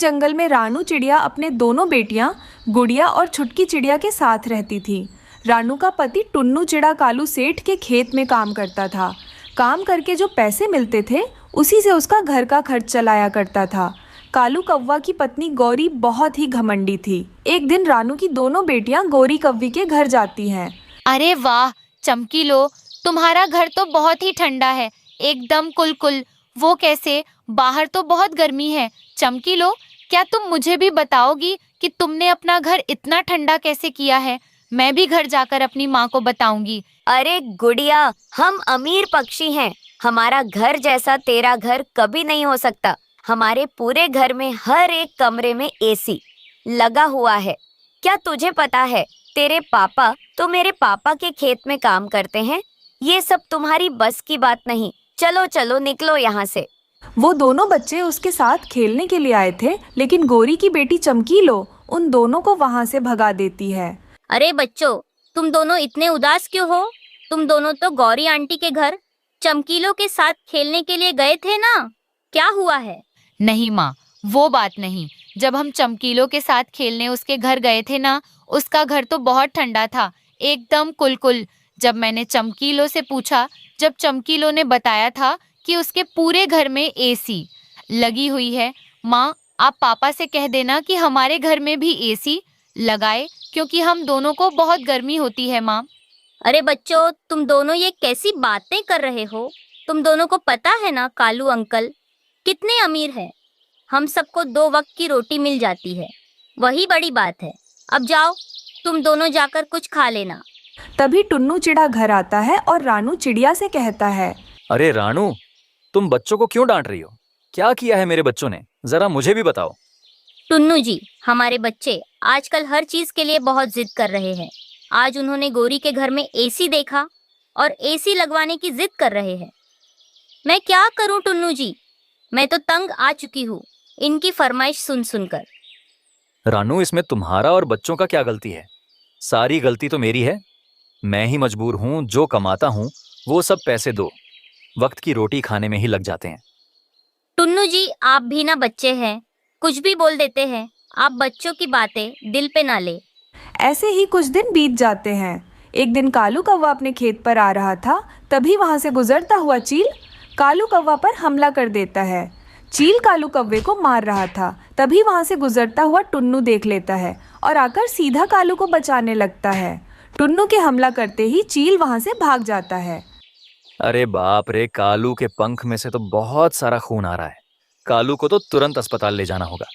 जंगल में रानू चिड़िया अपने दोनों बेटियां गुड़िया और छुटकी चिड़िया के साथ रहती थी। रानू का पति टुन्नू चिड़ा कालू सेठ के खेत में काम करता था। काम करके जो पैसे मिलते थे उसी से उसका घर का खर्च चलाया करता था। कालू कौवा की पत्नी गौरी बहुत ही घमंडी थी। एक दिन रानू की दोनों बेटियां गौरी कौवी के घर जाती हैं। अरे वाह चमकीलो, तुम्हारा घर तो बहुत ही ठंडा है, एकदम कुलकुल। वो कैसे? बाहर तो बहुत गर्मी है। चमकीलो, क्या तुम मुझे भी बताओगी कि तुमने अपना घर इतना ठंडा कैसे किया है? मैं भी घर जाकर अपनी माँ को बताऊंगी। अरे गुड़िया, हम अमीर पक्षी हैं। हमारा घर जैसा तेरा घर कभी नहीं हो सकता। हमारे पूरे घर में हर एक कमरे में एसी लगा हुआ है। क्या तुझे पता है, तेरे पापा तो मेरे पापा के खेत में काम करते हैं। ये सब तुम्हारी बस की बात नहीं। चलो चलो निकलो यहाँ से। वो दोनों बच्चे उसके साथ खेलने के लिए आए थे, लेकिन गौरी की बेटी चमकीलो उन दोनों को वहाँ से भगा देती है। अरे बच्चों, तुम दोनों इतने उदास क्यों हो? तुम दोनों तो गौरी आंटी के घर चमकीलो के साथ खेलने के लिए गए थे ना? क्या हुआ है? नहीं माँ, वो बात नहीं। जब हम चमकीलो के साथ खेलने उसके घर गए थे ना, उसका घर तो बहुत ठंडा था, एकदम कुलकुल। जब मैंने चमकीलो से पूछा, जब चमकीलो ने बताया था कि उसके पूरे घर में एसी लगी हुई है। माँ, आप पापा से कह देना कि हमारे घर में भी एसी लगाए, क्योंकि हम दोनों को बहुत गर्मी होती है माँ। अरे बच्चों, तुम दोनों ये कैसी बातें कर रहे हो? तुम दोनों को पता है ना कालू अंकल कितने अमीर हैं। हम सबको 2 वक्त की रोटी मिल जाती है, वही बड़ी बात है। अब जाओ, तुम दोनों जाकर कुछ खा लेना। तभी टुन्नू चिड़ा घर आता है और रानू चिड़िया से कहता है, अरे रानू, तुम बच्चों को क्यों डांट रही हो? क्या किया है मेरे बच्चों ने, जरा मुझे भी बताओ। टुन्नू जी, हमारे बच्चे आजकल हर चीज के लिए बहुत जिद कर रहे हैं। आज उन्होंने गौरी के घर में एसी देखा और एसी लगवाने की जिद कर रहे हैं। मैं क्या करूं टुन्नू जी, मैं तो तंग आ चुकी हूँ इनकी फरमाइश सुन सुनकर। रानू, इसमें तुम्हारा और बच्चों का क्या गलती है? सारी गलती तो मेरी है। मैं ही मजबूर हूँ, जो कमाता हूँ वो सब पैसे दो वक्त की रोटी खाने में ही लग जाते हैं। टुन्नू जी, आप भी ना बच्चे हैं, कुछ भी बोल देते हैं। आप बच्चों की बातें दिल पे ना ले। ऐसे ही कुछ दिन बीत जाते हैं। एक दिन कालू कौवा अपने खेत पर आ रहा था, तभी वहाँ से गुजरता हुआ चील कालू कौवा पर हमला कर देता है। चील कालू कौवे को मार रहा था, तभी वहाँ से गुजरता हुआ टुन्नू देख लेता है और आकर सीधा कालू को बचाने लगता है। टुन्नू के हमला करते ही चील वहाँ से भाग जाता है। अरे बाप रे, कालू के पंख में से तो बहुत सारा खून आ रहा है। कालू को तो तुरंत अस्पताल ले जाना होगा।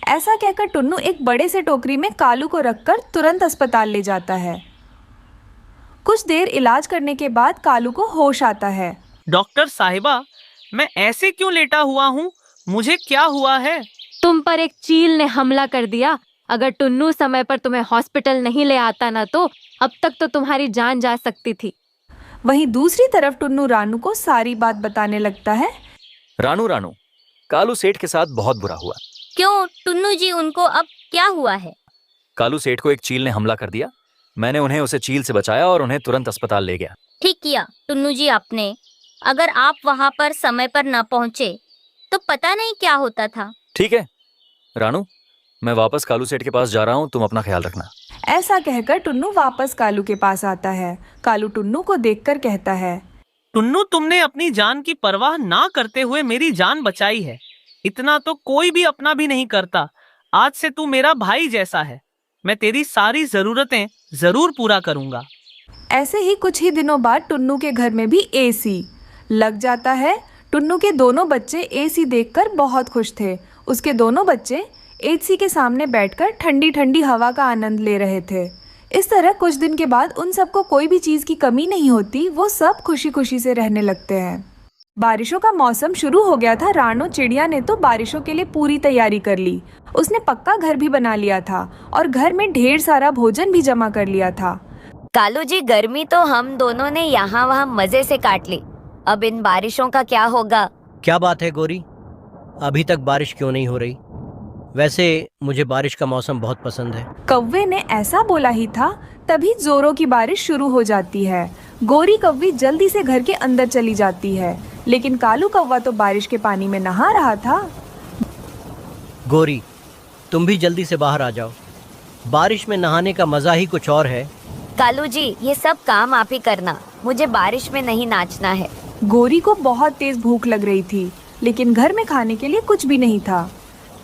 ऐसा कहकर टुन्नू एक बड़े से टोकरी में कालू को रखकर तुरंत अस्पताल ले जाता है। कुछ देर इलाज करने के बाद कालू को होश आता है। डॉक्टर साहिबा, मैं ऐसे क्यों लेटा हुआ हूँ? मुझे क्या हुआ है? तुम पर एक चील ने हमला कर दिया। अगर टुन्नू समय पर तुम्हें हॉस्पिटल नहीं ले आता ना, तो अब तक तो तुम्हारी जान जा सकती थी। वहीं दूसरी तरफ टुन्नू रानू को सारी बात बताने लगता है। रानू रानू, कालू सेठ के साथ बहुत बुरा हुआ। क्यों टुन्नू जी, उनको अब क्या हुआ है? कालू सेठ को एक चील ने हमला कर दिया। मैंने उन्हें उसे चील से बचाया और उन्हें तुरंत अस्पताल ले गया। ठीक किया टुन्नू जी आपने। अगर आप वहाँ पर समय पर न पहुँचे तो पता नहीं क्या होता था। ठीक है रानू, मैं वापस कालू सेठ के पास जा रहा हूँ, तुम अपना ख्याल रखना। ऐसा कहकर टुन्नू वापस कालू के पास आता है। कालू टुन्नू को देखकर कहता है, टुन्नू, तुमने अपनी जान की परवाह ना करते हुए मेरी जान बचाई है। इतना तो कोई भी अपना भी नहीं करता। आज से तू मेरा भाई जैसा है। मैं तेरी सारी जरूरतें जरूर पूरा करूंगा। ऐसे ही कुछ ही दिनों बाद टुन्नू के घर में भी एसी लग जाता है। टुन्नू के दोनों बच्चे एसी देखकर बहुत खुश थे। उसके दोनों बच्चे एसी के सामने बैठकर ठंडी ठंडी हवा का आनंद ले रहे थे। इस तरह कुछ दिन के बाद उन सबको कोई भी चीज़ की कमी नहीं होती। वो सब खुशी खुशी से रहने लगते हैं। बारिशों का मौसम शुरू हो गया था। रानू चिड़िया ने तो बारिशों के लिए पूरी तैयारी कर ली। उसने पक्का घर भी बना लिया था और घर में ढेर सारा भोजन भी जमा कर लिया था। कालू जी, गर्मी तो हम दोनों ने यहाँ वहाँ मजे से काट ली। अब इन बारिशों का क्या होगा? क्या बात है गौरी, अभी तक बारिश क्यों नहीं हो रही? वैसे मुझे बारिश का मौसम बहुत पसंद है। कौवे ने ऐसा बोला ही था, तभी जोरों की बारिश शुरू हो जाती है। गौरी कौवी जल्दी से घर के अंदर चली जाती है, लेकिन कालू कौवा तो बारिश के पानी में नहा रहा था। गोरी, तुम भी जल्दी से बाहर आ जाओ। बारिश में नहाने का मजा ही कुछ और है। कालू जी, ये सब काम आप ही करना, मुझे बारिश में नहीं नाचना है। गोरी को बहुत तेज भूख लग रही थी, लेकिन घर में खाने के लिए कुछ भी नहीं था।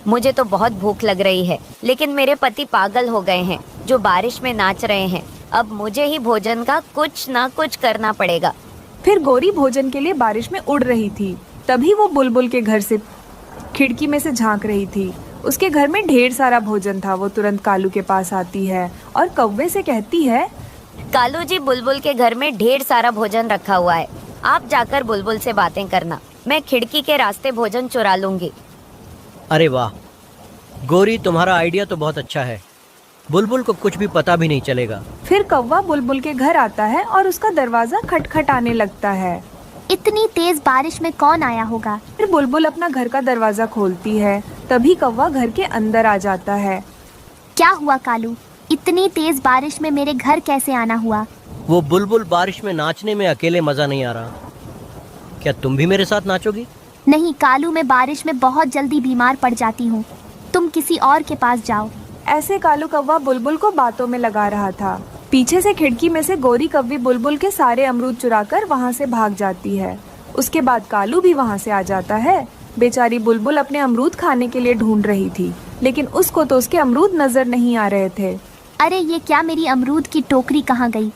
मुझे तो बहुत भूख लग रही है, लेकिन मेरे पति पागल हो गए हैं जो बारिश में नाच रहे हैं। अब मुझे ही भोजन का कुछ ना कुछ करना पड़ेगा। फिर गोरी भोजन के लिए बारिश में उड़ रही थी। तभी वो बुलबुल के घर से खिड़की में से झांक रही थी। उसके घर में ढेर सारा भोजन था। वो तुरंत कालू के पास आती है और कौवे से कहती है, कालू जी, बुलबुल के घर में ढेर सारा भोजन रखा हुआ है, आप जाकर बुलबुल से बातें करना, मैं खिड़की के रास्ते भोजन चुरा लूंगी। अरे वाह गोरी, तुम्हारा आइडिया तो बहुत अच्छा है। बुलबुल को कुछ भी पता भी नहीं चलेगा। फिर कौवा बुलबुल के घर आता है और उसका दरवाजा खटखटाने लगता है। इतनी तेज बारिश में कौन आया होगा? फिर बुलबुल अपना घर का दरवाजा खोलती है। तभी कौवा घर के अंदर आ जाता है। क्या हुआ कालू? इतनी तेज बारिश में मेरे घर कैसे आना हुआ? वो बुलबुल, बारिश में नाचने में अकेले मजा नहीं आ रहा। क्या तुम भी मेरे साथ नाचोगी? नहीं कालू, मैं बारिश में बहुत जल्दी बीमार पड़ जाती हूँ, तुम किसी और के पास जाओ। ऐसे कालू कौवा बुलबुल को बातों में लगा रहा था। पीछे से खिड़की में से गोरी कौवी बुलबुल के सारे अमरूद चुराकर वहाँ से भाग जाती है। उसके बाद कालू भी वहाँ से आ जाता है। बेचारी बुलबुल अपने अमरूद खाने के लिए ढूंढ रही थी, लेकिन उसको तो उसके अमरूद नजर नहीं आ रहे थे। अरे ये क्या, मेरी अमरूद की टोकरी कहाँ गई?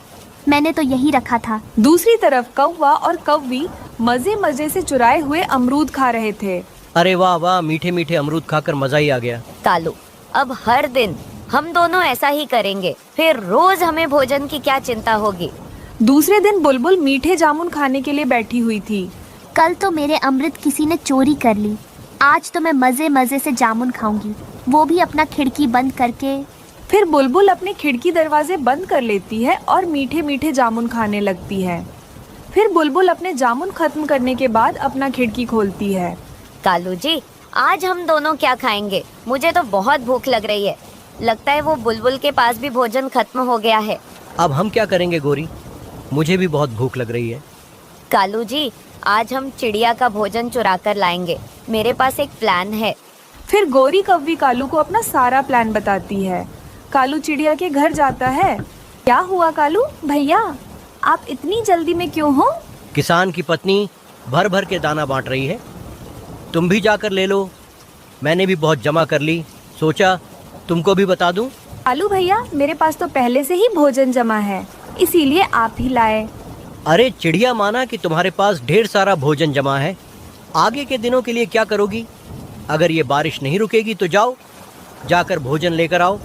मैंने तो यही रखा था। दूसरी तरफ कौवा और कौवी मजे मजे से चुराए हुए अमरूद खा रहे थे। अरे वाह वाह, मीठे मीठे अमरूद खाकर मजा ही आ गया। कालू, अब हर दिन हम दोनों ऐसा ही करेंगे, फिर रोज हमें भोजन की क्या चिंता होगी। दूसरे दिन बुलबुल मीठे जामुन खाने के लिए बैठी हुई थी। कल तो मेरे अमृत किसी ने चोरी कर ली, आज तो मैं मजे मजे से जामुन खाऊंगी, वो भी अपना खिड़की बंद करके। फिर बुलबुल अपने खिड़की दरवाजे बंद कर लेती है और मीठे मीठे जामुन खाने लगती है। फिर बुलबुल अपने जामुन खत्म करने के बाद अपना खिड़की खोलती है। कालू जी, आज हम दोनों क्या खाएंगे? मुझे तो बहुत भूख लग रही है। लगता है वो बुलबुल के पास भी भोजन खत्म हो गया है। अब हम क्या करेंगे गोरी? मुझे भी बहुत भूख लग रही है। कालू जी, आज हम चिड़िया का भोजन चुरा कर लाएंगे, मेरे पास एक प्लान है। फिर गोरी कौवी कालू को अपना सारा प्लान बताती है। कालू चिड़िया के घर जाता है। क्या हुआ कालू भैया, आप इतनी जल्दी में क्यों हो? किसान की पत्नी भर भर के दाना बांट रही है, तुम भी जाकर ले लो। मैंने भी बहुत जमा कर ली, सोचा तुमको भी बता दूं। कालू भैया, मेरे पास तो पहले से ही भोजन जमा है, इसीलिए आप ही लाए। अरे चिड़िया, माना कि तुम्हारे पास ढेर सारा भोजन जमा है, आगे के दिनों के लिए क्या करोगी? अगर ये बारिश नहीं रुकेगी तो जाओ, जाकर भोजन लेकर आओ।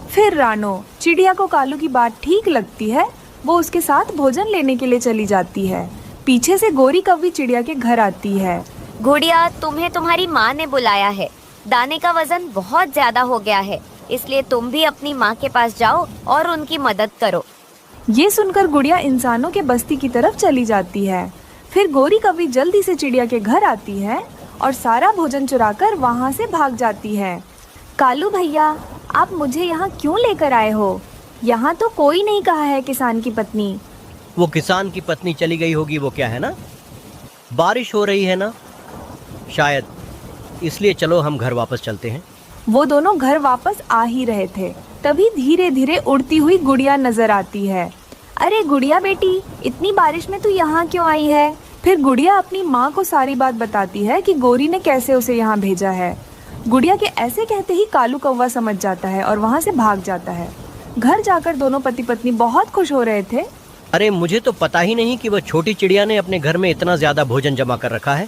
फिर रानो, चिड़िया को कालू की बात ठीक लगती है। वो उसके साथ भोजन लेने के लिए चली जाती है। पीछे से गोरी कौवी चिड़िया के घर आती है। गुड़िया, तुम्हें तुम्हारी माँ ने बुलाया है, दाने का वजन बहुत ज्यादा हो गया है, इसलिए तुम भी अपनी माँ के पास जाओ और उनकी मदद करो। ये सुनकर गुड़िया इंसानों के बस्ती की तरफ चली जाती है। फिर गोरी कौवी जल्दी से चिड़िया के घर आती है और सारा भोजन चुराकर वहाँ से भाग जाती है। कालू भैया, आप मुझे यहाँ क्यों लेकर आए हो? यहाँ तो कोई नहीं कहा है किसान की पत्नी। वो किसान की पत्नी चली गई होगी, वो क्या है ना, बारिश हो रही है ना शायद, इसलिए चलो हम घर वापस चलते हैं। वो दोनों घर वापस आ ही रहे थे, तभी धीरे धीरे उड़ती हुई गुड़िया नजर आती है। अरे गुड़िया बेटी, इतनी बारिश में तू यहाँ क्यों आई है? फिर गुड़िया अपनी माँ को सारी बात बताती है कि गोरी ने कैसे उसे यहाँ भेजा है। गुड़िया के ऐसे कहते ही कालू कौवा समझ जाता है और वहाँ से भाग जाता है। घर जाकर दोनों पति पत्नी बहुत खुश हो रहे थे। अरे मुझे तो पता ही नहीं कि वो छोटी चिड़िया ने अपने घर में इतना ज्यादा भोजन जमा कर रखा है।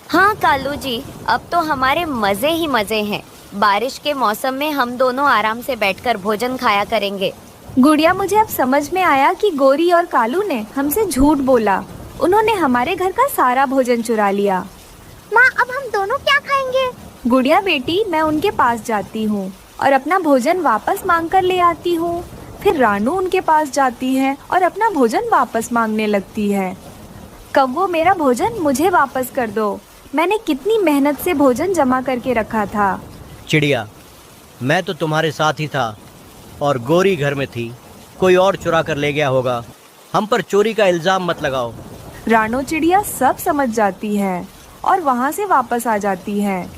हाँ कालू जी, अब तो हमारे मजे ही मजे हैं। बारिश के मौसम में हम दोनों आराम से बैठकर भोजन खाया करेंगे। गुड़िया, मुझे अब समझ में आया कि गोरी और कालू ने हमसे झूठ बोला। उन्होंने हमारे घर का सारा भोजन चुरा लिया। माँ, अब हम दोनों क्या खाएंगे? गुड़िया बेटी, मैं उनके पास जाती हूँ और अपना भोजन वापस मांग कर ले आती हूँ। फिर रानू उनके पास जाती है और अपना भोजन वापस मांगने लगती है। कौवो, मेरा भोजन मुझे वापस कर दो, मैंने कितनी मेहनत से भोजन जमा करके रखा था। चिड़िया, मैं तो तुम्हारे साथ ही था और गोरी घर में थी, कोई और चुरा कर ले गया होगा, हम पर चोरी का इल्जाम मत लगाओ। रानो चिड़िया सब समझ जाती है और वहाँ से वापस आ जाती है।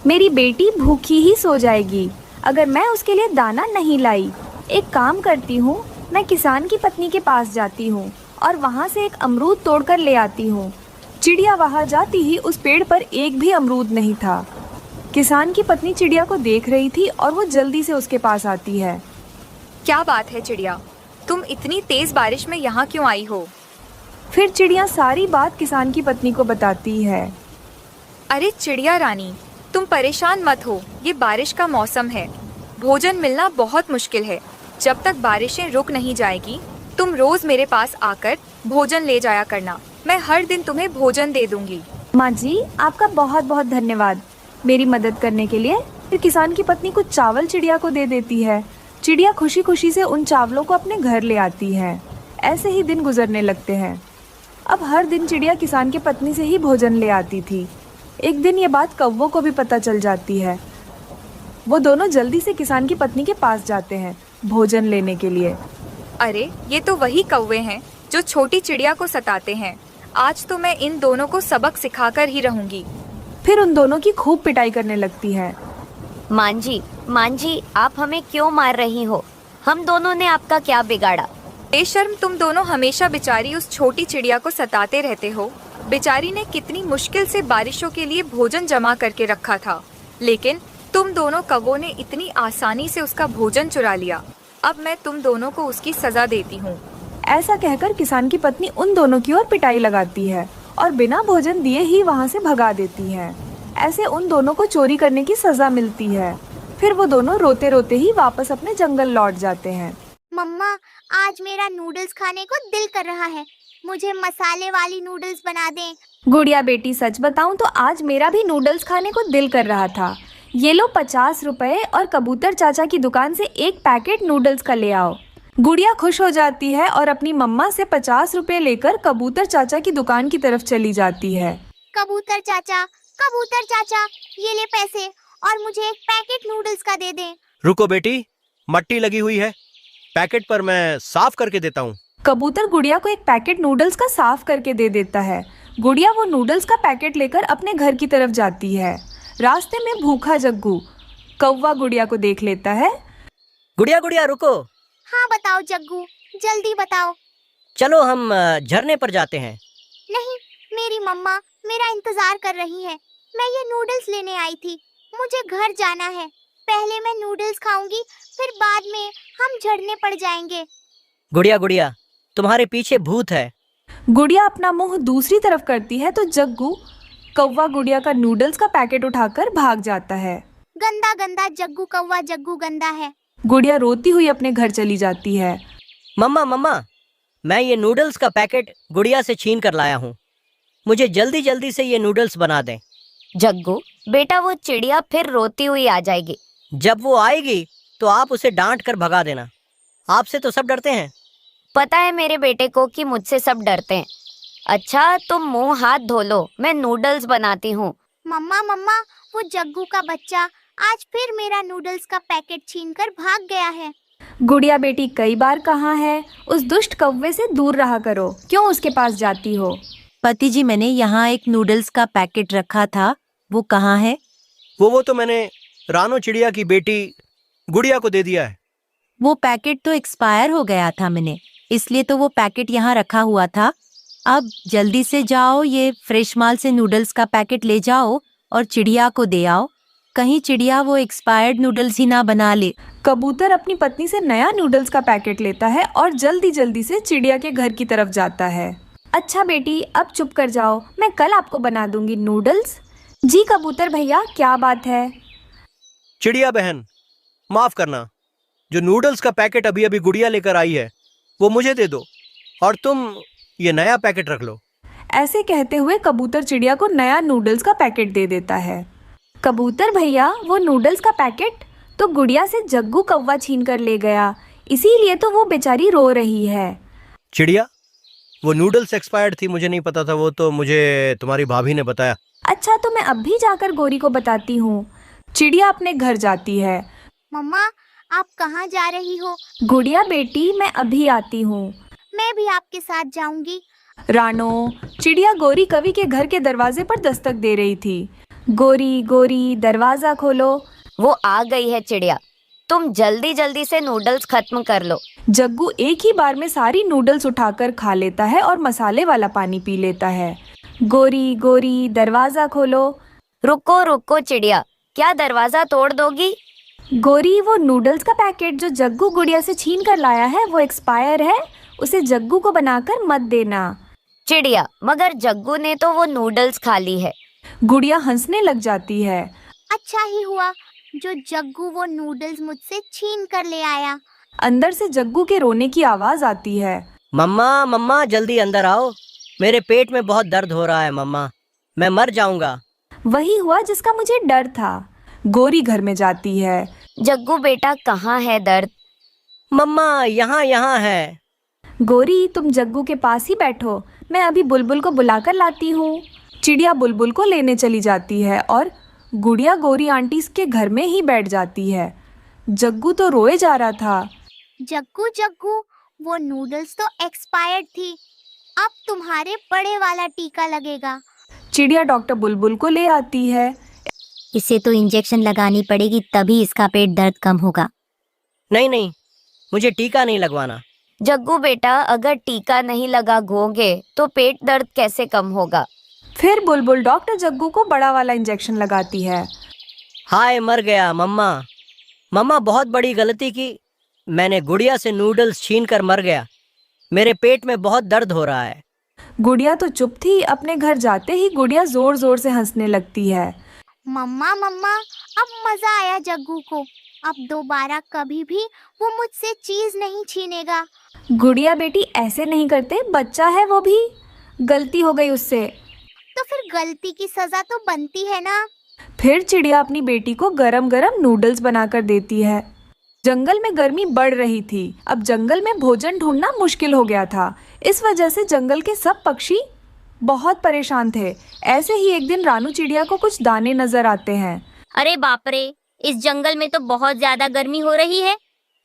मेरी बेटी भूखी ही सो जाएगी अगर मैं उसके लिए दाना नहीं लाई। एक काम करती हूँ, मैं किसान की पत्नी के पास जाती हूँ और वहाँ से एक अमरूद तोड़कर ले आती हूँ। चिड़िया वहाँ जाती ही उस पेड़ पर एक भी अमरूद नहीं था। किसान की पत्नी चिड़िया को देख रही थी और वो जल्दी से उसके पास आती है। क्या बात है चिड़िया, तुम इतनी तेज बारिश में यहाँ क्यों आई हो? फिर चिड़िया सारी बात किसान की पत्नी को बताती है। अरे चिड़िया रानी, तुम परेशान मत हो, ये बारिश का मौसम है। भोजन मिलना बहुत मुश्किल है। जब तक बारिशें रुक नहीं जाएगी, तुम रोज मेरे पास आकर भोजन ले जाया करना। मैं हर दिन तुम्हें भोजन दे दूंगी। माँ जी, आपका बहुत बहुत धन्यवाद मेरी मदद करने के लिए। फिर किसान की पत्नी कुछ चावल चिड़िया को दे देती है। चिड़िया खुशी खुशी से उन चावलों को अपने घर ले आती है। ऐसे ही दिन गुजरने लगते हैं। अब हर दिन चिड़िया किसान की पत्नी से ही भोजन ले आती थी। एक दिन ये बात कौवों को भी पता चल जाती है। वो दोनों जल्दी से किसान की पत्नी के पास जाते हैं भोजन लेने के लिए। अरे ये तो वही कौवे हैं जो छोटी चिड़िया को सताते हैं। आज तो मैं इन दोनों को सबक सिखाकर ही रहूंगी। फिर उन दोनों की खूब पिटाई करने लगती है। मां जी, आप हमें क्यों मार रही हो? हम दोनों ने आपका क्या बिगाड़ा? बेशर्म, तुम दोनों हमेशा बेचारी उस छोटी चिड़िया को सताते रहते हो। बेचारी ने कितनी मुश्किल से बारिशों के लिए भोजन जमा करके रखा था, लेकिन तुम दोनों कौवों ने इतनी आसानी से उसका भोजन चुरा लिया। अब मैं तुम दोनों को उसकी सजा देती हूँ। ऐसा कहकर किसान की पत्नी उन दोनों की ओर पिटाई लगाती है और बिना भोजन दिए ही वहाँ से भगा देती है। ऐसे उन दोनों को चोरी करने की सजा मिलती है। फिर वो दोनों रोते रोते ही वापस अपने जंगल लौट जाते हैं। मम्मा, आज मेरा नूडल्स खाने को दिल कर रहा है। मुझे मसाले वाली नूडल्स बना दें। गुड़िया बेटी, सच बताऊं तो आज मेरा भी नूडल्स खाने को दिल कर रहा था। ये लो 50 रुपए और कबूतर चाचा की दुकान से एक पैकेट नूडल्स का ले आओ। गुड़िया खुश हो जाती है और अपनी मम्मा से 50 रुपए लेकर कबूतर चाचा की दुकान की तरफ चली जाती है। कबूतर चाचा, ये ले पैसे और मुझे एक पैकेट नूडल्स का दे दें। रुको बेटी, मट्टी लगी हुई है, पैकेट पर मैं साफ करके देता हूँ। कबूतर गुड़िया को एक पैकेट नूडल्स का साफ करके दे देता है। गुड़िया वो नूडल्स का पैकेट लेकर अपने घर की तरफ जाती है। रास्ते में भूखा जग्गू कौवा गुड़िया को देख लेता है। गुड़िया रुको। हाँ बताओ जग्गू, जल्दी बताओ। चलो हम झरने पर जाते हैं। नहीं, मेरी मम्मा मेरा इंतजार कर रही है। मैं ये नूडल्स लेने आई थी। मुझे घर जाना है। पहले मैं नूडल्स खाऊंगी, फिर बाद में हम झरने पड़ जाएंगे। गुड़िया, तुम्हारे पीछे भूत है। गुड़िया अपना मुंह दूसरी तरफ करती है तो जग्गू कौवा गुड़िया का नूडल्स का पैकेट उठाकर भाग जाता है। गंदा जग्गू कौवा, जग्गू गंदा है। गुड़िया रोती हुई अपने घर चली जाती है। मम्मा, मैं ये नूडल्स का पैकेट गुड़िया से छीन कर लाया हूँ। मुझे जल्दी से ये नूडल्स बना दें। जग्गू बेटा, वो चिड़िया फिर रोती हुई आ जाएगी। जब वो आएगी तो आप उसे डांट कर भगा देना। आपसे तो सब डरते हैं। पता है मेरे बेटे को कि मुझसे सब डरते हैं। अच्छा, तुम मुंह हाथ धो लो, मैं नूडल्स बनाती हूँ। मम्मा, वो जग्गू का बच्चा आज फिर मेरा नूडल्स का पैकेट छीनकर भाग गया है। गुड़िया बेटी, कई बार कहा है उस दुष्ट कौवे से दूर रहा करो, क्यों उसके पास जाती हो? पति जी, मैंने यहाँ एक नूडल्स का पैकेट रखा था, वो कहाँ है? वो तो मैंने रानो चिड़िया की बेटी गुड़िया को दे दिया है। वो पैकेट तो एक्सपायर हो गया था मैंने, इसलिए तो वो पैकेट यहाँ रखा हुआ था। अब जल्दी से जाओ, ये फ्रेश माल से नूडल्स का पैकेट ले जाओ और चिड़िया को दे आओ। कहीं चिड़िया वो एक्सपायर्ड नूडल्स ही ना बना ले। कबूतर अपनी पत्नी से नया नूडल्स का पैकेट लेता है और जल्दी से चिड़िया के घर की तरफ जाता है। अच्छा बेटी, अब चुप कर जाओ, मैं कल आपको बना दूंगी नूडल्स। जी कबूतर भैया, क्या बात है? चिड़िया बहन, माफ करना, जो नूडल्स का पैकेट अभी अभी गुड़िया लेकर आई है वो मुझे दे दो और तुम ये नया पैकेट रख लो। ऐसे कहते हुए कबूतर चिड़िया को नया नूडल्स का पैकेट दे देता है। कबूतर भैया, वो नूडल्स का पैकेट तो गुड़िया से जग्गू कौवा छीन कर ले गया, इसीलिए तो वो बेचारी रो रही है। चिड़िया, वो नूडल्स एक्सपायर्ड थी, मुझे नहीं पता था, वो तो मुझे तुम्हारी भाभी ने बताया। अच्छा, तो मैं अब भी जाकर गोरी को बताती हूँ। चिड़िया अपने घर जाती है। मम्मा, आप कहाँ जा रही हो? गुड़िया बेटी, मैं अभी आती हूँ। मैं भी आपके साथ जाऊंगी। रानो, चिड़िया गोरी कवि के घर के दरवाजे पर दस्तक दे रही थी। गोरी गोरी दरवाजा खोलो। वो आ गई है चिड़िया, तुम जल्दी जल्दी से नूडल्स खत्म कर लो। जग्गू एक ही बार में सारी नूडल्स उठाकर खा लेता है और मसाले वाला पानी पी लेता है। गोरी गोरी दरवाजा खोलो। रुको रुको चिड़िया, क्या दरवाजा तोड़ दोगी? गोरी, वो नूडल्स का पैकेट जो जग्गू गुड़िया से छीन कर लाया है वो एक्सपायर है, उसे जग्गू को बनाकर मत देना। चिड़िया, मगर जग्गू ने तो वो नूडल्स खा ली है। गुड़िया हंसने लग जाती है। अच्छा ही हुआ जो जग्गू वो नूडल्स मुझसे छीन कर ले आया। अंदर से जग्गू के रोने की आवाज आती है। मम्मा मम्मा जल्दी अंदर आओ, मेरे पेट में बहुत दर्द हो रहा है मम्मा, मैं मर जाऊंगा। वही हुआ जिसका मुझे डर था। गोरी घर में जाती है। जग्गू बेटा कहाँ है दर्द? मम्मा यहाँ यहाँ है। गोरी, तुम जग्गू के पास ही बैठो, मैं अभी बुलबुल को बुलाकर लाती हूँ। चिड़िया बुलबुल को लेने चली जाती है और गुड़िया गोरी आंटी के घर में ही बैठ जाती है। जग्गू तो रोए जा रहा था। जग्गू जग्गू, वो नूडल्स तो एक्सपायर्ड थी, अब तुम्हारे बड़े वाला टीका लगेगा। चिड़िया डॉक्टर बुलबुल को ले आती है। इसे तो इंजेक्शन लगानी पड़ेगी, तभी इसका पेट दर्द कम होगा। नहीं नहीं, मुझे टीका नहीं लगवाना। जग्गू बेटा, अगर टीका नहीं लगाओगे तो पेट दर्द कैसे कम होगा? फिर बुलबुल डॉक्टर जग्गू को बड़ा वाला इंजेक्शन लगाती है। हाय, मर गया मम्मा। मम्मा बहुत बड़ी गलती की, मैंने गुड़िया से नूडल्स छीन कर मर गया, मेरे पेट में बहुत दर्द हो रहा है। गुड़िया तो चुप थी। अपने घर जाते ही गुड़िया जोर जोर से हंसने लगती है। मम्मा मम्मा, अब मजा आया जग्गू को, अब दोबारा कभी भी वो मुझसे चीज नहीं छीनेगा। गुड़िया बेटी ऐसे नहीं करते, बच्चा है वो भी, गलती हो गई उससे। तो फिर गलती की सजा तो बनती है ना। फिर चिड़िया अपनी बेटी को गरम गरम नूडल्स बनाकर देती है। जंगल में गर्मी बढ़ रही थी, अब जंगल में भोजन ढूंढना मुश्किल हो गया था। इस वजह से जंगल के सब पक्षी बहुत परेशान थे। ऐसे ही एक दिन रानू चिड़िया को कुछ दाने नजर आते हैं। अरे बाप रे, इस जंगल में तो बहुत ज्यादा गर्मी हो रही है।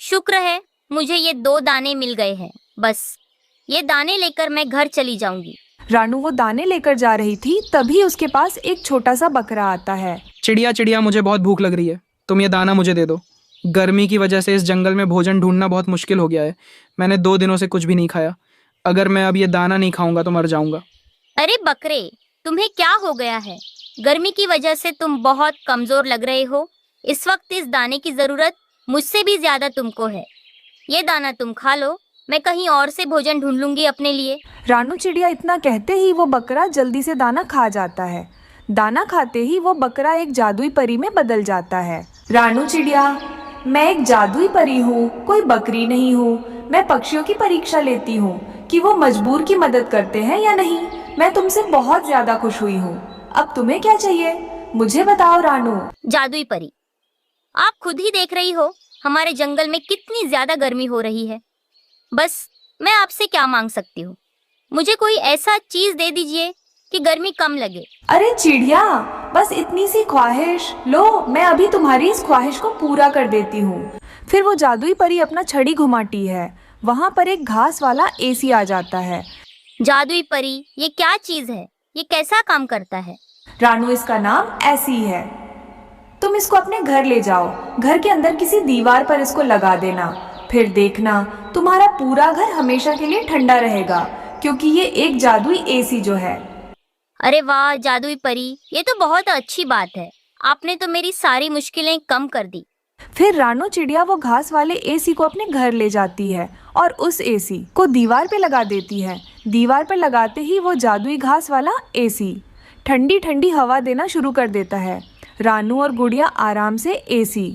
शुक्र है मुझे ये 2 दाने मिल गए हैं, बस ये दाने लेकर मैं घर चली जाऊंगी। रानू वो दाने लेकर जा रही थी, तभी उसके पास एक छोटा सा बकरा आता है। चिड़िया चिड़िया, मुझे बहुत भूख लग रही है, तुम ये दाना मुझे दे दो। गर्मी की वजह से इस जंगल में भोजन ढूंढना बहुत मुश्किल हो गया है। मैंने 2 दिनों से कुछ भी नहीं खाया, अगर मैं अब ये दाना नहीं खाऊंगा तो मर जाऊंगा। अरे बकरे, तुम्हें क्या हो गया है? गर्मी की वजह से तुम बहुत कमजोर लग रहे हो। इस वक्त इस दाने की जरूरत मुझसे भी ज्यादा तुमको है। ये दाना तुम खा लो, मैं कहीं और से भोजन ढूंढ लूंगी अपने लिए। रानू चिड़िया इतना कहते ही वो बकरा जल्दी से दाना खा जाता है। दाना खाते ही वो बकरा एक जादुई परी में बदल जाता है। रानू चिड़िया, मैं एक जादुई परी हूँ, कोई बकरी नहीं हूँ। मैं पक्षियों की परीक्षा लेती हूँ कि वो मजबूर की मदद करते हैं या नहीं। मैं तुमसे बहुत ज्यादा खुश हुई हूँ, अब तुम्हें क्या चाहिए मुझे बताओ रानू। जादुई परी, आप खुद ही देख रही हो हमारे जंगल में कितनी ज्यादा गर्मी हो रही है। बस मैं आपसे क्या मांग सकती हूँ? मुझे कोई ऐसा चीज दे दीजिए कि गर्मी कम लगे। अरे चिड़िया, बस इतनी सी ख्वाहिश लो, मैं अभी तुम्हारी इस ख्वाहिश को पूरा कर देती हूँ। फिर वो जादुई परी अपना छड़ी घुमाती है। वहाँ पर एक घास वाला एसी आ जाता है। जादुई परी, ये क्या चीज है? ये कैसा काम करता है? रानू, इसका नाम ऐसी है। तुम इसको अपने घर ले जाओ, घर के अंदर किसी दीवार पर इसको लगा देना, फिर देखना तुम्हारा पूरा घर हमेशा के लिए ठंडा रहेगा, क्योंकि ये एक जादुई एसी जो है। अरे वाह जादुई परी, ये तो बहुत अच्छी बात है। आपने तो मेरी सारी मुश्किलें कम कर दी। फिर रानू चिड़िया वो घास वाले एसी को अपने घर ले जाती है और उस एसी को दीवार पे लगा देती है। दीवार पर लगाते ही वो जादुई घास वाला एसी ठंडी ठंडी हवा देना शुरू कर देता है। रानू और गुड़िया आराम से एसी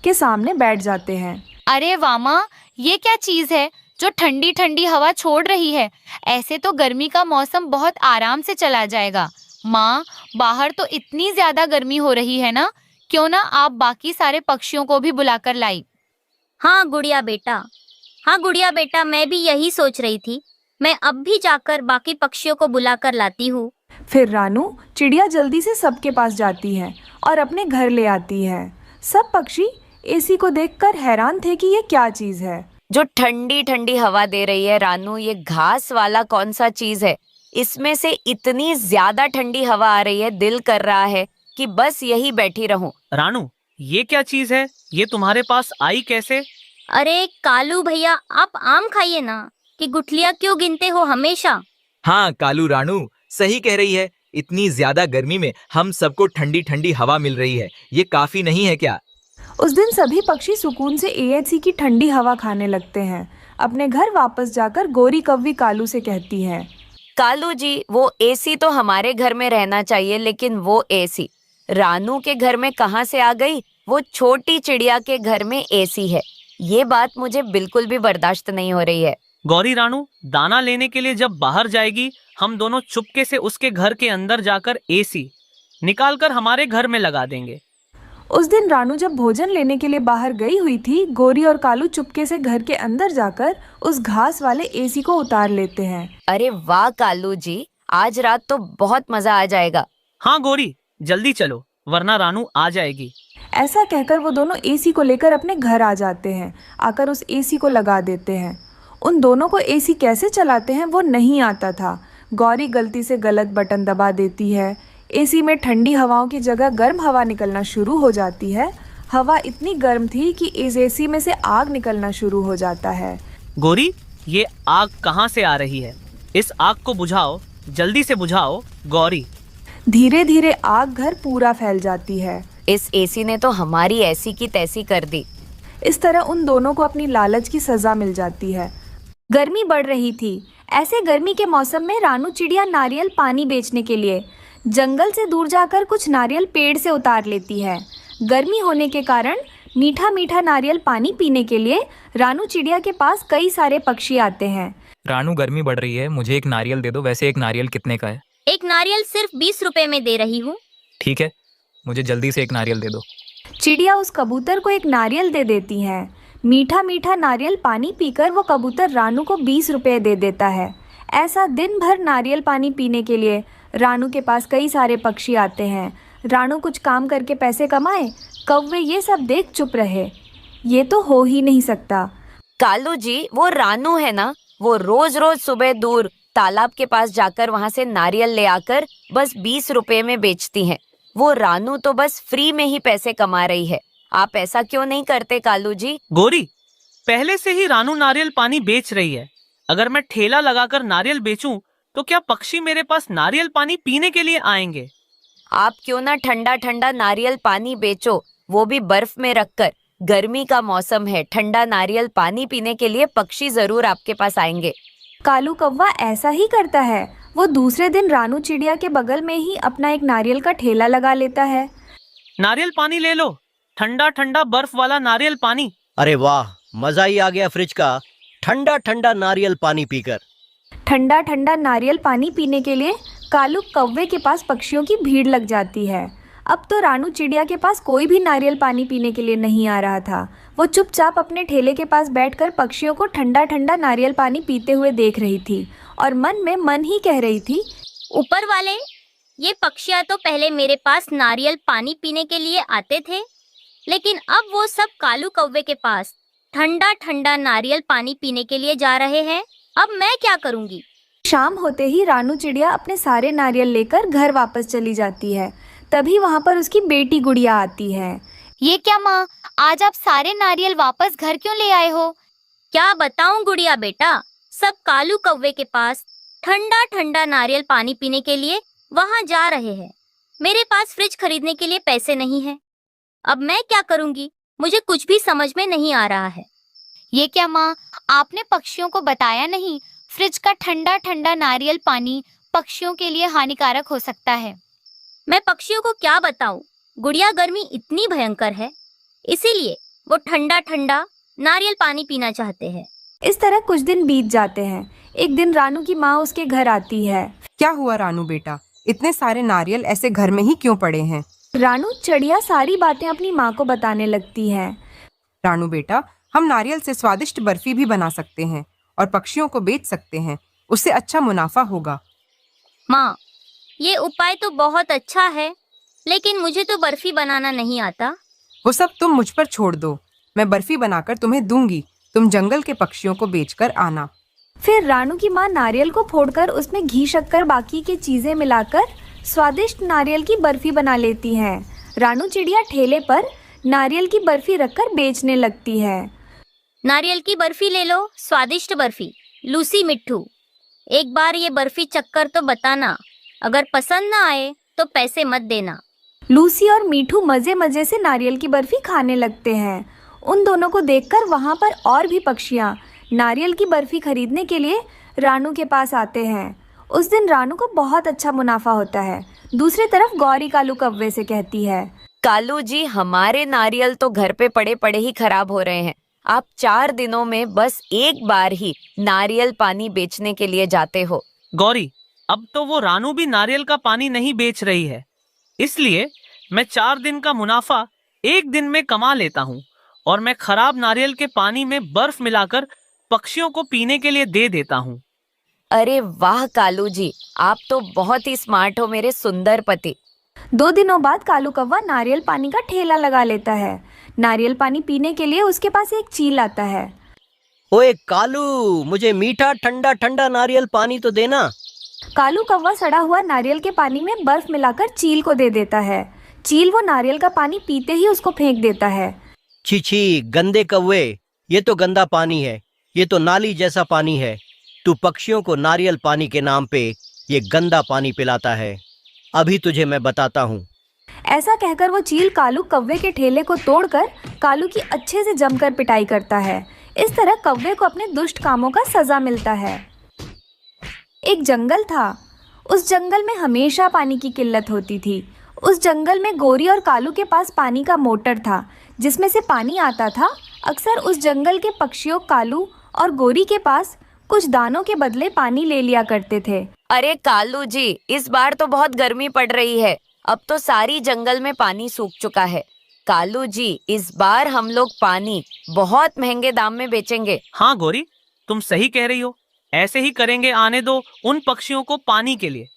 के सामने बैठ जाते हैं। अरे वामा, ये क्या चीज है जो ठंडी ठंडी हवा छोड़ रही है? ऐसे तो गर्मी का मौसम बहुत आराम से चला जाएगा। माँ, बाहर तो इतनी ज्यादा गर्मी हो रही है ना, क्यों ना आप बाकी सारे पक्षियों को भी बुलाकर लाई। हाँ गुड़िया बेटा, मैं भी यही सोच रही थी। मैं अब भी जाकर बाकी पक्षियों को बुलाकर लाती हूँ। फिर रानू चिड़िया जल्दी से सबके पास जाती है और अपने घर ले आती है। सब पक्षी एसी को देखकर हैरान थे कि ये क्या चीज है जो ठंडी ठंडी हवा दे रही है। रानू, ये घास वाला कौन सा चीज है? इसमें से इतनी ज्यादा ठंडी हवा आ रही है, दिल कर रहा है कि बस यही बैठी रहूं। रानू, ये क्या चीज है? ये तुम्हारे पास आई कैसे? अरे कालू भैया, आप आम खाइए ना, कि गुठलियाँ क्यों गिनते हो हमेशा? हाँ कालू रानू सही कह रही है। इतनी ज्यादा गर्मी में हम सबको ठंडी ठंडी हवा मिल रही है, ये काफी नहीं है क्या? उस दिन सभी पक्षी सुकून से एएचसी की ठंडी हवा खाने लगते हैं। अपने घर वापस जाकर गोरी कव्वी कालू से कहती है, कालू जी, वो एसी तो हमारे घर में रहना चाहिए, लेकिन वो एसी रानू के घर में कहाँ से आ गई? वो छोटी चिड़िया के घर में एसी है। ये बात मुझे बिल्कुल भी बर्दाश्त नहीं हो रही है। गौरी रानू दाना लेने के लिए जब बाहर जाएगी, हम दोनों चुपके से उसके घर के अंदर जाकर एसी निकालकर हमारे घर में लगा देंगे। उस दिन रानू जब भोजन लेने के लिए बाहर गई हुई थी, गोरी और कालू चुपके से घर के अंदर जाकर उस घास वाले एसी को उतार लेते हैं। अरे वाह कालू जी, आज रात तो बहुत मजा आ जाएगा। हाँ गौरी, जल्दी चलो वरना रानू आ जाएगी। ऐसा कहकर वो दोनों एसी को लेकर अपने घर आ जाते हैं। आकर उस एसी को लगा देते हैं। उन दोनों को एसी कैसे चलाते हैं वो नहीं आता था। गौरी गलती से गलत बटन दबा देती है। एसी में ठंडी हवाओं की जगह गर्म हवा निकलना शुरू हो जाती है। हवा इतनी गर्म थी कि इस एसी में से आग निकलना शुरू हो जाता है। गौरी, ये आग कहाँ से आ रही है? इस आग को बुझाओ, जल्दी से बुझाओ गौरी। धीरे धीरे आग घर पूरा फैल जाती है। इस एसी ने तो हमारी ऐसी की तैसी कर दी। इस तरह उन दोनों को अपनी लालच की सजा मिल जाती है। गर्मी बढ़ रही थी। ऐसे गर्मी के मौसम में रानू चिड़िया नारियल पानी बेचने के लिए जंगल से दूर जाकर कुछ नारियल पेड़ से उतार लेती है। गर्मी होने के कारण मीठा मीठा नारियल पानी पीने के लिए रानू चिड़िया के पास कई सारे पक्षी आते हैं। रानू गर्मी बढ़ रही है, मुझे एक नारियल दे दो। वैसे एक नारियल कितने का है? एक नारियल सिर्फ 20 रुपए में दे रही हूँ। ठीक है, मुझे जल्दी से एक नारियल दे दो। चिड़िया उस कबूतर को एक नारियल दे देती है। मीठा मीठा नारियल पानी पीकर वो कबूतर रानू को 20 रुपए दे देता है। ऐसा दिन भर नारियल पानी पीने के लिए रानू के पास कई सारे पक्षी आते हैं। रानू कुछ काम करके पैसे कमाए, कौवे ये सब देख चुप रहे। ये तो हो ही नहीं सकता। कालू जी, वो रानू है ना, वो रोज रोज सुबह दूर तालाब के पास जाकर वहाँ से नारियल ले आकर बस 20 रुपए में बेचती हैं। वो रानू तो बस फ्री में ही पैसे कमा रही है। आप ऐसा क्यों नहीं करते कालू जी? गौरी, पहले से ही रानू नारियल पानी बेच रही है। अगर मैं ठेला लगाकर नारियल बेचूं तो क्या पक्षी मेरे पास नारियल पानी पीने के लिए आएंगे? आप क्यों ना ठंडा ठंडा नारियल पानी बेचो, वो भी बर्फ में रखकर। गर्मी का मौसम है, ठंडा नारियल पानी पीने के लिए पक्षी जरूर आपके पास आएंगे। कालू कौवा ऐसा ही करता है। वो दूसरे दिन रानू चिड़िया के बगल में ही अपना एक नारियल का ठेला लगा लेता है। नारियल पानी ले लो, ठंडा ठंडा बर्फ वाला नारियल पानी। अरे वाह, मजा ही आ गया फ्रिज का ठंडा ठंडा नारियल पानी पीकर। ठंडा ठंडा नारियल पानी पीने के लिए कालू कौवे के पास पक्षियों की भीड़ लग जाती है। अब तो रानू चिड़िया के पास कोई भी नारियल पानी पीने के लिए नहीं आ रहा था। वो चुपचाप अपने ठेले के पास बैठकर पक्षियों को ठंडा ठंडा नारियल पानी पीते हुए देख रही थी और मन में मन ही कह रही थी, ऊपर वाले, ये पक्षियाँ तो पहले मेरे पास नारियल पानी पीने के लिए आते थे, लेकिन अब वो सब कालू कौवे के पास ठंडा ठंडा नारियल पानी पीने के लिए जा रहे हैं। अब मैं क्या करूँगी? शाम होते ही रानू चिड़िया अपने सारे नारियल लेकर घर वापस चली जाती है। तभी वहाँ पर उसकी बेटी गुड़िया आती है। ये क्या माँ, आज आप सारे नारियल वापस घर क्यों ले आए हो? क्या बताऊं गुड़िया बेटा, सब कालू कौवे के पास ठंडा ठंडा नारियल पानी पीने के लिए वहाँ जा रहे हैं। मेरे पास फ्रिज खरीदने के लिए पैसे नहीं है। अब मैं क्या करूँगी? मुझे कुछ भी समझ में नहीं आ रहा है। ये क्या माँ, आपने पक्षियों को बताया नहीं? फ्रिज का ठंडा ठंडा नारियल पानी पक्षियों के लिए हानिकारक हो सकता है। मैं पक्षियों को क्या बताऊं? गुड़िया, गर्मी इतनी भयंकर है, इसीलिए वो ठंडा ठंडा नारियल पानी पीना चाहते हैं। इस तरह कुछ दिन बीत जाते हैं। एक दिन रानू की माँ उसके घर आती है। क्या हुआ रानू बेटा, इतने सारे नारियल ऐसे घर में ही क्यों पड़े हैं? रानू चिड़िया सारी बातें अपनी माँ को बताने लगती है। रानू बेटा, हम नारियल से स्वादिष्ट बर्फी भी बना सकते हैं और पक्षियों को बेच सकते हैं, उससे अच्छा मुनाफा होगा। माँ, ये उपाय तो बहुत अच्छा है, लेकिन मुझे तो बर्फी बनाना नहीं आता। वो सब तुम मुझ पर छोड़ दो, मैं बर्फी बनाकर तुम्हें दूंगी, तुम जंगल के पक्षियों को बेचकर आना। फिर रानू की माँ नारियल को फोड़कर उसमें घी शक्कर बाकी की चीजें मिलाकर स्वादिष्ट नारियल की बर्फी बना लेती हैं। रानू चिड़िया ठेले पर नारियल की बर्फी रखकर बेचने लगती है। नारियल की बर्फी ले लो, स्वादिष्ट बर्फी। लूसी मिट्ठू, एक बार ये बर्फी चक्कर तो बताना, अगर पसंद ना आए तो पैसे मत देना। लूसी और मीठू मजे मजे से नारियल की बर्फी खाने लगते हैं। उन दोनों को देखकर वहाँ पर और भी पक्षियाँ नारियल की बर्फी खरीदने के लिए रानू के पास आते हैं। उस दिन रानू को बहुत अच्छा मुनाफा होता है। दूसरी तरफ गौरी कालू कौवे से कहती है, कालू जी, हमारे नारियल तो घर पे पड़े पड़े ही खराब हो रहे हैं। आप 4 दिनों में बस एक बार ही नारियल पानी बेचने के लिए जाते हो। गौरी, अब तो वो रानू भी नारियल का पानी नहीं बेच रही है, इसलिए मैं 4 दिन का मुनाफा एक दिन में कमा लेता हूँ और मैं खराब नारियल के पानी में बर्फ मिलाकर पक्षियों को पीने के लिए दे देता हूँ। अरे वाह कालू जी, आप तो बहुत ही स्मार्ट हो मेरे सुंदर पति। 2 दिनों बाद कालू कौवा नारियल पानी का ठेला लगा लेता है। नारियल पानी पीने के लिए उसके पास एक चील आता है। ओए कालू, मुझे मीठा ठंडा ठंडा नारियल पानी तो देना। कालू कौवा सड़ा हुआ नारियल के पानी में बर्फ मिलाकर चील को दे देता है। चील वो नारियल का पानी पीते ही उसको फेंक देता है। छी छी, गंदे कौवे, ये तो गंदा पानी है, ये तो नाली जैसा पानी है। तू पक्षियों को नारियल पानी के नाम पे ये गंदा पानी पिलाता है। अभी तुझे मैं बताता हूँ। ऐसा कहकर वो चील कालू कौवे के ठेले को तोड़कर कालू की अच्छे से जमकर पिटाई करता है। इस तरह कौवे को अपने दुष्ट कामों का सजा मिलता है। एक जंगल था। उस जंगल में हमेशा पानी की किल्लत होती थी। उस जंगल में गोरी और कालू के पास पानी का मोटर था जिसमें से पानी आता था। अक्सर उस जंगल के पक्षियों कालू और गोरी के पास कुछ दानों के बदले पानी ले लिया करते थे। अरे कालू जी, इस बार तो बहुत गर्मी पड़ रही है। अब तो सारी जंगल में पानी सूख चुका है। कालू जी, इस बार हम लोग पानी बहुत महंगे दाम में बेचेंगे। हाँ गौरी, तुम सही कह रही हो। ऐसे ही करेंगे, आने दो उन पक्षियों को पानी के लिए।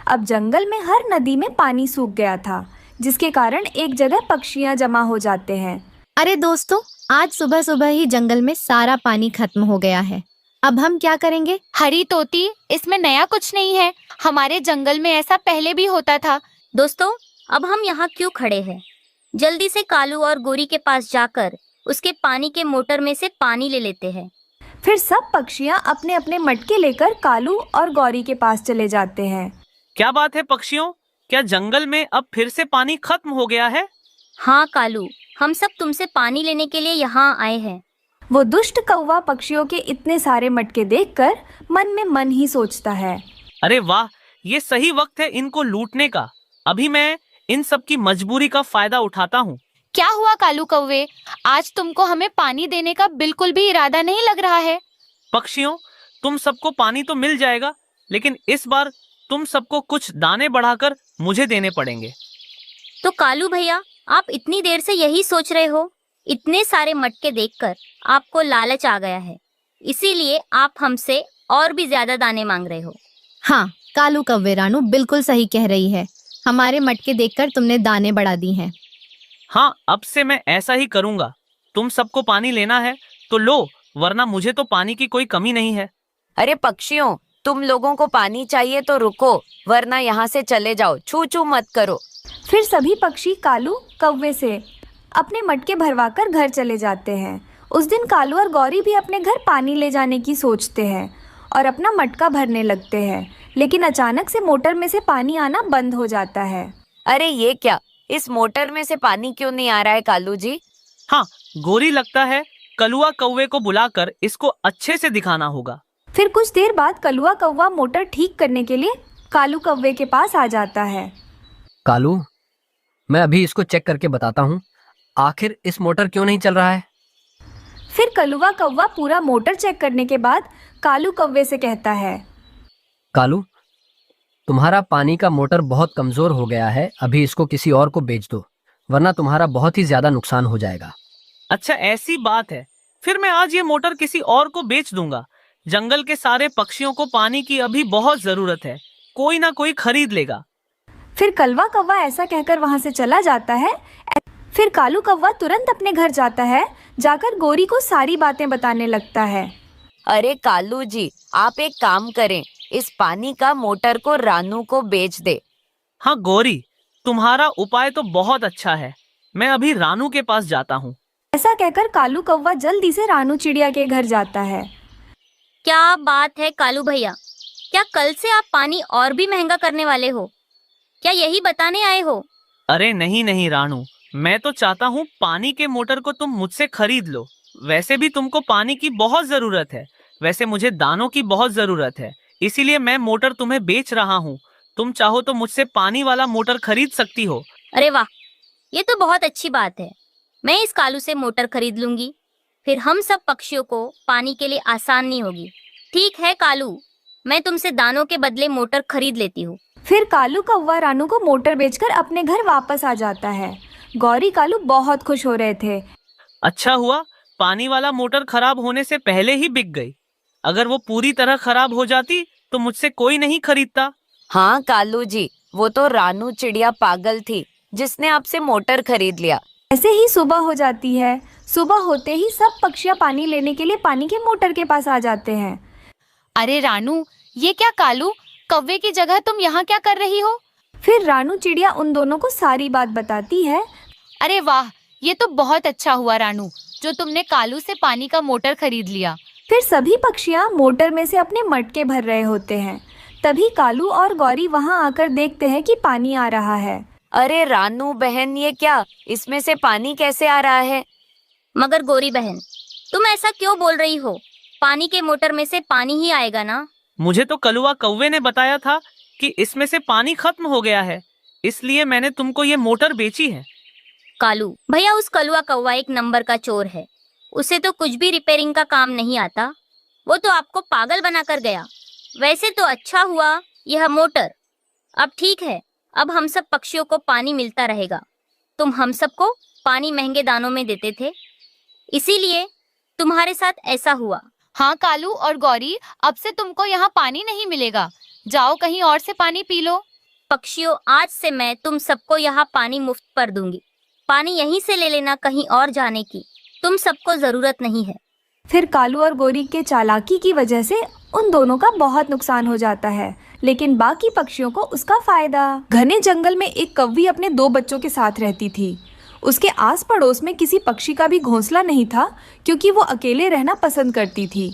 अब जंगल में हर नदी में पानी सूख गया था, जिसके कारण एक जगह पक्षियां जमा हो जाते हैं। अरे दोस्तों, आज सुबह सुबह ही जंगल में सारा पानी खत्म हो गया है। अब हम क्या करेंगे? हरी तोती, इसमें नया कुछ नहीं है। हमारे जंगल में ऐसा पहले भी होता था। दोस्तों, अब हम यहाँ क्यों खड़े हैं? जल्दी से कालू और गोरी के पास जाकर उसके पानी के मोटर में से पानी ले लेते हैं। फिर सब पक्षियां अपने अपने मटके लेकर कालू और गौरी के पास चले जाते हैं। क्या बात है पक्षियों, क्या जंगल में अब फिर से पानी खत्म हो गया है? हाँ कालू, हम सब तुमसे पानी लेने के लिए यहाँ आए हैं। वो दुष्ट कौवा पक्षियों के इतने सारे मटके देखकर मन में मन ही सोचता है, अरे वाह, ये सही वक्त है इनको लूटने का। अभी मैं इन सब की मजबूरी का फायदा उठाता हूँ। क्या हुआ कालू कौवे, आज तुमको हमें पानी देने का बिल्कुल भी इरादा नहीं लग रहा है? पक्षियों, तुम सबको पानी तो मिल जाएगा, लेकिन इस बार तुम सबको कुछ दाने बढ़ाकर मुझे देने पड़ेंगे। तो कालू भैया, आप इतनी देर से यही सोच रहे हो? इतने सारे मटके देखकर आपको लालच आ गया है, इसीलिए आप हमसे और भी ज्यादा दाने मांग रहे हो। हाँ, कालू कौवे रानू बिल्कुल सही कह रही है। हमारे मटके देखकर तुमने दाने बढ़ा दी हैं। हाँ, अब से मैं ऐसा ही करूँगा। तुम सबको पानी लेना है तो लो, वरना मुझे तो पानी की कोई कमी नहीं है। अरे पक्षियों, तुम लोगों को पानी चाहिए तो रुको, वरना यहाँ से चले जाओ। छू छू मत करो। फिर सभी पक्षी कालू कौवे से अपने मटके भरवाकर घर चले जाते हैं। उस दिन कालू और गौरी भी अपने घर पानी ले जाने की सोचते हैं और अपना मटका भरने लगते हैं, लेकिन अचानक से मोटर में से पानी आना बंद हो जाता है। अरे ये क्या, इस मोटर में से पानी क्यों नहीं आ रहा है कालू जी? हाँ गौरी, लगता है कलुआ कौवे को बुलाकर इसको अच्छे से दिखाना होगा। फिर कुछ देर बाद कलुआ कौवा मोटर ठीक करने के लिए कालू कौवे के पास आ जाता है। कालू, मैं अभी इसको चेक करके बताता हूँ, आखिर इस मोटर क्यों नहीं चल रहा है। फिर कलुआ कौवा पूरा मोटर चेक करने के बाद कालू कौवे से कहता है, कालू, तुम्हारा पानी का मोटर बहुत कमजोर हो गया है। अभी इसको किसी और को बेच दो, वरना तुम्हारा बहुत ही ज्यादा नुकसान हो जाएगा। अच्छा ऐसी बात है, फिर मैं आज ये मोटर किसी और को बेच दूंगा। जंगल के सारे पक्षियों को पानी की अभी बहुत जरूरत है, कोई ना कोई खरीद लेगा। फिर कलवा कौवा ऐसा कहकर वहां से चला जाता है। फिर कालू कौवा तुरंत अपने घर जाता है, जाकर गोरी को सारी बातें बताने लगता है। अरे कालू जी, आप एक काम करें, इस पानी का मोटर को रानू को बेच दे। हाँ गौरी, तुम्हारा उपाय तो बहुत अच्छा है। मैं अभी रानू के पास जाता हूँ। ऐसा कहकर कालू कौवा जल्दी से रानू चिड़िया के घर जाता है। क्या बात है कालू भैया, क्या कल से आप पानी और भी महंगा करने वाले हो? क्या यही बताने आए हो? अरे नहीं नहीं रानू, मैं तो चाहता हूँ पानी के मोटर को तुम मुझसे खरीद लो। वैसे भी तुमको पानी की बहुत जरूरत है, वैसे मुझे दानों की बहुत जरूरत है, इसीलिए मैं मोटर तुम्हें बेच रहा हूँ। तुम चाहो तो मुझसे पानी वाला मोटर खरीद सकती हो। अरे वाह, ये तो बहुत अच्छी बात है। मैं इस कालू से मोटर खरीद लूंगी, फिर हम सब पक्षियों को पानी के लिए आसानी होगी। ठीक है कालू, मैं तुमसे दानों के बदले मोटर खरीद लेती हूँ। फिर कालू कौवा रानू को मोटर बेचकर अपने घर वापस आ जाता है। गौरी कालू बहुत खुश हो रहे थे। अच्छा हुआ पानी वाला मोटर खराब होने से पहले ही बिक गई। अगर वो पूरी तरह खराब हो जाती तो मुझसे कोई नहीं खरीदता। हाँ कालू जी, वो तो रानू चिड़िया पागल थी जिसने आपसे मोटर खरीद लिया। ऐसे ही सुबह हो जाती है। सुबह होते ही सब पक्षियाँ पानी लेने के लिए पानी के मोटर के पास आ जाते हैं। अरे रानू, ये क्या कालू, कौवे की जगह तुम यहाँ क्या कर रही हो? फिर रानू चिड़िया उन दोनों को सारी बात बताती है। अरे वाह, ये तो बहुत अच्छा हुआ रानू, जो तुमने कालू से पानी का मोटर खरीद लिया। फिर सभी पक्षियाँ मोटर में से अपने मटके भर रहे होते हैं। तभी कालू और गौरी वहाँ आकर देखते हैं कि पानी आ रहा है। अरे रानू बहन, ये क्या, इसमें से पानी कैसे आ रहा है? मगर गौरी बहन, तुम ऐसा क्यों बोल रही हो? पानी के मोटर में से पानी ही आएगा ना? मुझे तो कलुआ कौवे ने बताया था कि इसमें से पानी खत्म हो गया है, इसलिए मैंने तुमको ये मोटर बेची है। कालू भैया, उस कलुआ कौवा एक नंबर का चोर है। उसे तो कुछ भी रिपेयरिंग का काम नहीं आता। वो तो आपको पागल बनाकर गया। वैसे तो अच्छा हुआ यह मोटर। अब ठीक है, अब हम सब पक्षियों को पानी मिलता रहेगा। तुम हम सबको पानी महंगे दानों में देते थे, इसीलिए तुम्हारे साथ ऐसा हुआ। हाँ कालू और गौरी, अब से तुमको यहाँ पानी नहीं मिलेगा। जाओ कहीं और से पानी पी लो। पक्षियों, आज से मैं तुम सबको यहाँ पानी मुफ्त पर दूंगी। पानी यहीं से ले लेना, कहीं और जाने की तुम सबको जरूरत नहीं है। फिर कालू और गौरी के चालाकी की वजह से उन दोनों का बहुत नुकसान हो जाता है, लेकिन बाकी पक्षियों को उसका फायदा। घने जंगल में एक कौवी अपने 2 बच्चों के साथ रहती थी। उसके आस पड़ोस में किसी पक्षी का भी घोंसला नहीं था, क्योंकि वो अकेले रहना पसंद करती थी।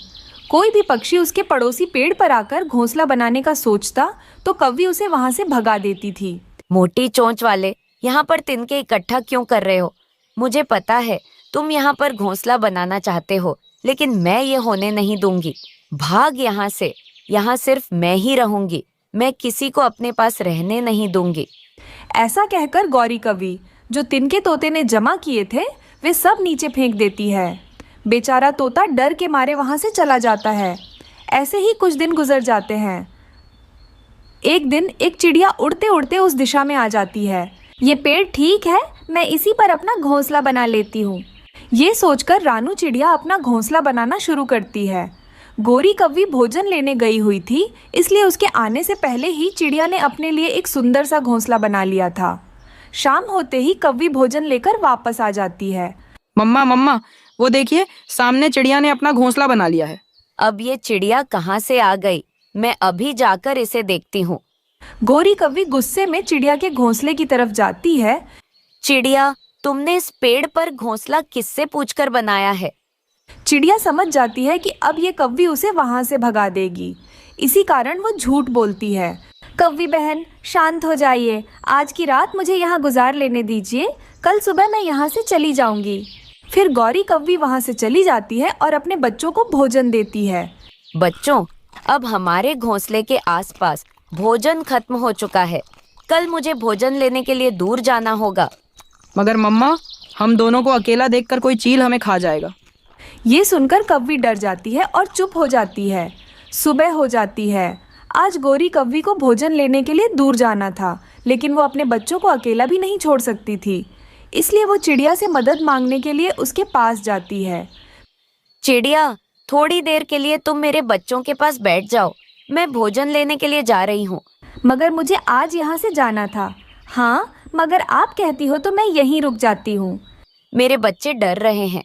कोई भी पक्षी उसके पड़ोसी पेड़ पर आकर घोंसला बनाने का सोचता तो कौवी उसे वहाँ से भगा देती थी। मोटी चोंच वाले, यहाँ पर तिनके इकट्ठा क्यों कर रहे हो? मुझे पता है तुम यहाँ पर घोंसला बनाना चाहते हो, लेकिन मैं ये होने नहीं दूंगी। भाग यहाँ से, यहाँ सिर्फ मैं ही रहूंगी। मैं किसी को अपने पास रहने नहीं दूंगी। ऐसा कहकर गौरी कौवी जो तिनके तोते ने जमा किए थे वे सब नीचे फेंक देती है। बेचारा तोता डर के मारे वहाँ से चला जाता है। ऐसे ही कुछ दिन गुजर जाते हैं। एक दिन एक चिड़िया उड़ते उड़ते उस दिशा में आ जाती है। ये पेड़ ठीक है, मैं इसी पर अपना घोंसला बना लेती हूँ। ये सोचकर रानू चिड़िया अपना घोंसला बनाना शुरू करती है। गौरी कौवी भोजन लेने गई हुई थी, इसलिए उसके आने से पहले ही चिड़िया ने अपने लिए एक सुंदर सा घोंसला बना लिया था। शाम होते ही कौवी भोजन लेकर वापस आ जाती है। मम्मा मम्मा, वो देखिए, सामने चिड़िया ने अपना घोंसला बना लिया है। अब ये चिड़िया कहाँ से आ गई? मैं अभी जाकर इसे देखती हूँ। गौरी कौवी गुस्से में चिड़िया के घोंसले की तरफ जाती है। चिड़िया, तुमने इस पेड़ पर घोंसला किससे पूछकर बनाया है? चिड़िया समझ जाती है कि अब ये कौवी उसे वहाँ से भगा देगी, इसी कारण वो झूठ बोलती है। कौवी बहन, शांत हो जाइए। आज की रात मुझे यहाँ गुजार लेने दीजिए, कल सुबह मैं यहाँ से चली जाऊंगी। फिर गौरी कौवी वहाँ से चली जाती है और अपने बच्चों को भोजन देती है। बच्चों, अब हमारे घोंसले के आसपास भोजन खत्म हो चुका है। कल मुझे भोजन लेने के लिए दूर जाना होगा। मगर मम्मा, हम दोनों को अकेला देखकर कोई चील हमें खा जाएगा। ये सुनकर कौवी डर जाती है और चुप हो जाती है। सुबह हो जाती है। आज गौरी कौवी को भोजन लेने के लिए दूर जाना था, लेकिन वो अपने बच्चों को अकेला भी नहीं छोड़ सकती थी, इसलिए वो चिड़िया से मदद मांगने के लिए उसके पास जाती है। चिड़िया, थोड़ी देर के लिए तुम मेरे बच्चों के पास बैठ जाओ। मैं भोजन लेने के लिए जा रही हूँ। मगर मुझे आज यहाँ से जाना था। हाँ, मगर आप कहती हो तो मैं यहीं रुक जाती हूँ। मेरे बच्चे डर रहे हैं,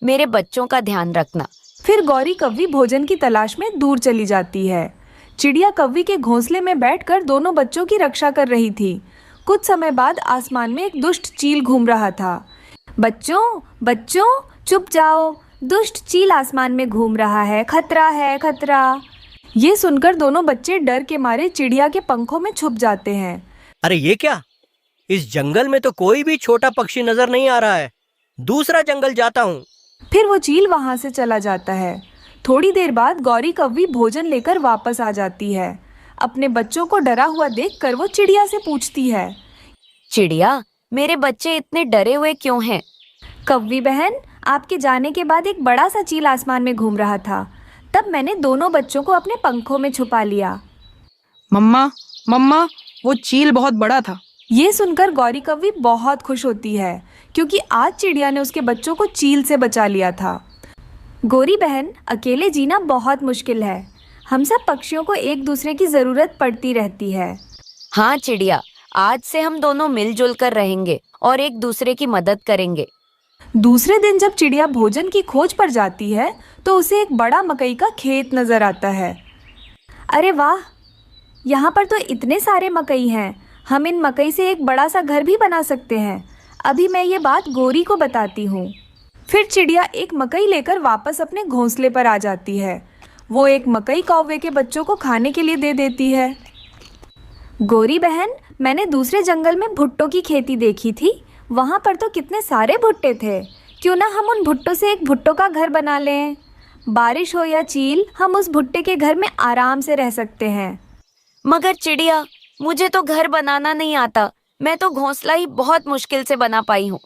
मेरे बच्चों का ध्यान रखना। फिर गौरी कौवी भोजन की तलाश में दूर चली जाती है। चिड़िया कौवी के घोंसले में बैठकर दोनों बच्चों की रक्षा कर रही थी। कुछ समय बाद आसमान में एक दुष्ट चील घूम रहा था। बच्चों बच्चों चुप जाओ, दुष्ट चील आसमान में घूम रहा है, खतरा। ये सुनकर दोनों बच्चे डर के मारे चिड़िया के पंखों में छुप जाते हैं। अरे ये क्या, इस जंगल में तो कोई भी छोटा पक्षी नजर नहीं आ रहा है। दूसरा जंगल जाता हूँ। फिर वो चील वहां से चला जाता है। थोड़ी देर बाद गौरी कौवी भोजन लेकर वापस आ जाती है। अपने बच्चों को डरा हुआ देखकर वो चिड़िया से पूछती है, चिड़िया, मेरे बच्चे इतने डरे हुए क्यों हैं? कौवी बहन, आपके जाने के बाद एक बड़ा सा चील आसमान में घूम रहा था। तब मैंने दोनों बच्चों को अपने पंखों में छुपा लिया। मम्मा, वो चील बहुत बड़ा था। ये सुनकर गौरी कौवी बहुत खुश होती है क्योंकि आज चिड़िया ने उसके बच्चों को चील से बचा लिया था। गौरी बहन, अकेले जीना बहुत मुश्किल है। हम सब पक्षियों को एक दूसरे की जरूरत पड़ती रहती है। हाँ चिड़िया, आज से हम दोनों मिलजुल कर रहेंगे और एक दूसरे की मदद करेंगे। दूसरे दिन जब चिड़िया भोजन की खोज पर जाती है तो उसे एक बड़ा मकई का खेत नजर आता है। अरे वाह, यहाँ पर तो इतने सारे मकई हैं। हम इन मकई से एक बड़ा सा घर भी बना सकते हैं। अभी मैं ये बात गौरी को बताती हूँ। फिर चिड़िया एक मकई लेकर वापस अपने घोंसले पर आ जाती है। वो एक मकई कौवे के बच्चों को खाने के लिए दे देती है। गौरी बहन, मैंने दूसरे जंगल में भुट्टों की खेती देखी थी। वहाँ पर तो कितने सारे भुट्टे थे। क्यों ना हम उन भुट्टों से एक भुट्टों का घर बना लें। बारिश हो या चील, हम उस भुट्टे के घर में आराम से रह सकते हैं। मगर चिड़िया, मुझे तो घर बनाना नहीं आता। मैं तो घोंसला ही बहुत मुश्किल से बना पाई हूँ।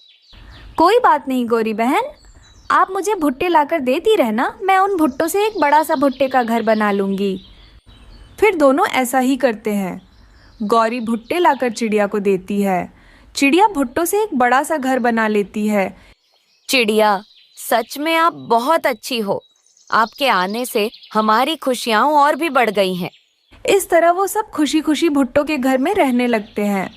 कोई बात नहीं गौरी बहन, आप मुझे भुट्टे लाकर देती रहना। मैं उन भुट्टों से एक बड़ा सा भुट्टे का घर बना लूँगी। फिर दोनों ऐसा ही करते हैं। गौरी भुट्टे लाकर चिड़िया को देती है। चिड़िया भुट्टों से एक बड़ा सा घर बना लेती है। चिड़िया, सच में आप बहुत अच्छी हो। आपके आने से हमारी खुशियाँ और भी बढ़ गई हैं। इस तरह वो सब खुशी खुशी भुट्टों के घर में रहने लगते हैं।